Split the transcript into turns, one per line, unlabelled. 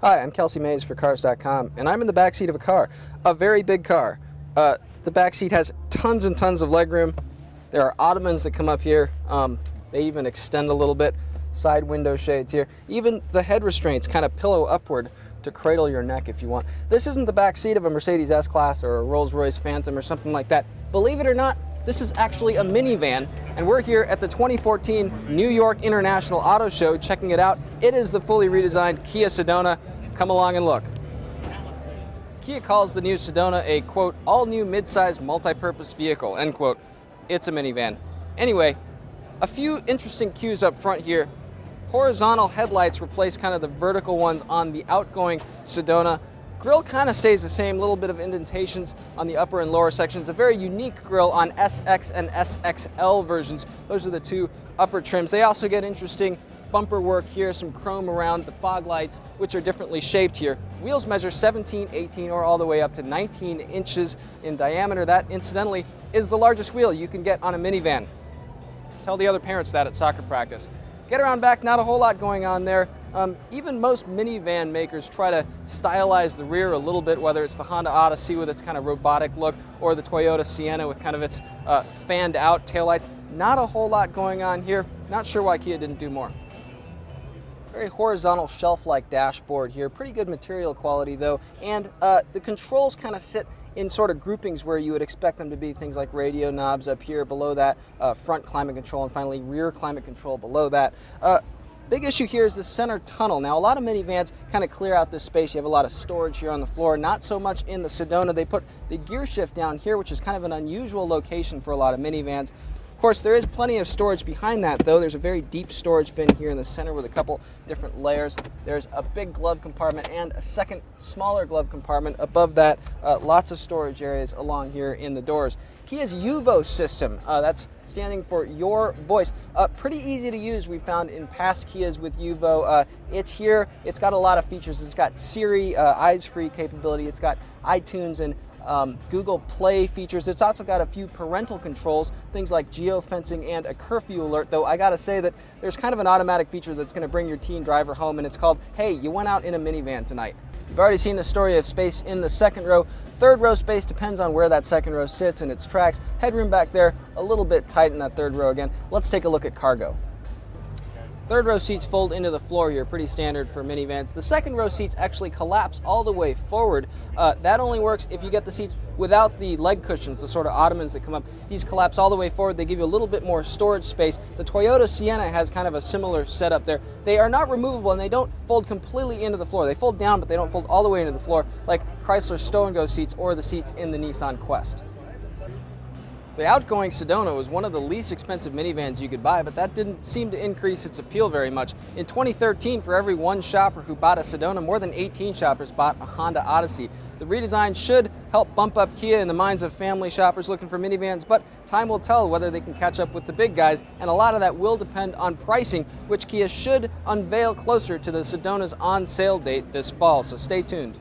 Hi, I'm Kelsey Mays for Cars.com, and I'm in the back seat of a car, a very big car. The back seat has tons and tons of legroom. There are ottomans that come up here. They even extend a little bit. Side window shades here. Even the head restraints kind of pillow upward to cradle your neck if you want. This isn't the back seat of a Mercedes S-Class or a Rolls-Royce Phantom or something like that. Believe it or not, this is actually a minivan, and we're here at the 2014 New York International Auto Show checking it out. It is the fully redesigned Kia Sedona. Come along and look. Kia calls the new Sedona a, quote, all-new mid-size multi-purpose vehicle, end quote. It's a minivan. Anyway, a few interesting cues up front here. Horizontal headlights replace kind of the vertical ones on the outgoing Sedona. Grille kind of stays the same, little bit of indentations on the upper and lower sections. A very unique grille on SX and SXL versions. Those are the two upper trims. They also get interesting bumper work here, some chrome around the fog lights, which are differently shaped here. Wheels measure 17, 18, or all the way up to 19 inches in diameter. That, incidentally, is the largest wheel you can get on a minivan. Tell the other parents that at soccer practice. Get around back, not a whole lot going on there. Even most minivan makers try to stylize the rear a little bit, whether it's the Honda Odyssey with its kind of robotic look or the Toyota Sienna with kind of its fanned out taillights. Not a whole lot going on here. Not sure why Kia didn't do more. Very horizontal shelf-like dashboard here. Pretty good material quality though, and the controls kind of sit in sort of groupings where you would expect them to be. Things like radio knobs up here, below that front climate control, and finally rear climate control below that. Big issue here is the center tunnel. Now, a lot of minivans kind of clear out this space. You have a lot of storage here on the floor. Not so much in the Sedona. They put the gear shift down here, which is kind of an unusual location for a lot of minivans. Of course, there is plenty of storage behind that, though. There's a very deep storage bin here in the center with a couple different layers. There's a big glove compartment and a second smaller glove compartment above that. Lots of storage areas along here in the doors. Kia's UVO system, that's standing for Your Voice. Pretty easy to use, we found in past Kias with UVO. It's here, it's got a lot of features. It's got Siri, eyes-free capability. It's got iTunes and Google Play features. It's also got a few parental controls, things like geofencing and a curfew alert, though I gotta say that there's kind of an automatic feature that's gonna bring your teen driver home, and it's called, hey, you went out in a minivan tonight. You've already seen the story of space in the second row. Third row space depends on where that second row sits in its tracks. Headroom back there, a little bit tight in that third row again. Let's take a look at cargo. Third row seats fold into the floor here, pretty standard for minivans. The second row seats actually collapse all the way forward. That only works if you get the seats without the leg cushions, the sort of ottomans that come up. These collapse all the way forward. They give you a little bit more storage space. The Toyota Sienna has kind of a similar setup there. They are not removable and they don't fold completely into the floor. They fold down, but they don't fold all the way into the floor like Chrysler's Stow and Go seats or the seats in the Nissan Quest. The outgoing Sedona was one of the least expensive minivans you could buy, but that didn't seem to increase its appeal very much. In 2013, for every one shopper who bought a Sedona, more than 18 shoppers bought a Honda Odyssey. The redesign should help bump up Kia in the minds of family shoppers looking for minivans, but time will tell whether they can catch up with the big guys, and a lot of that will depend on pricing, which Kia should unveil closer to the Sedona's on-sale date this fall, so stay tuned.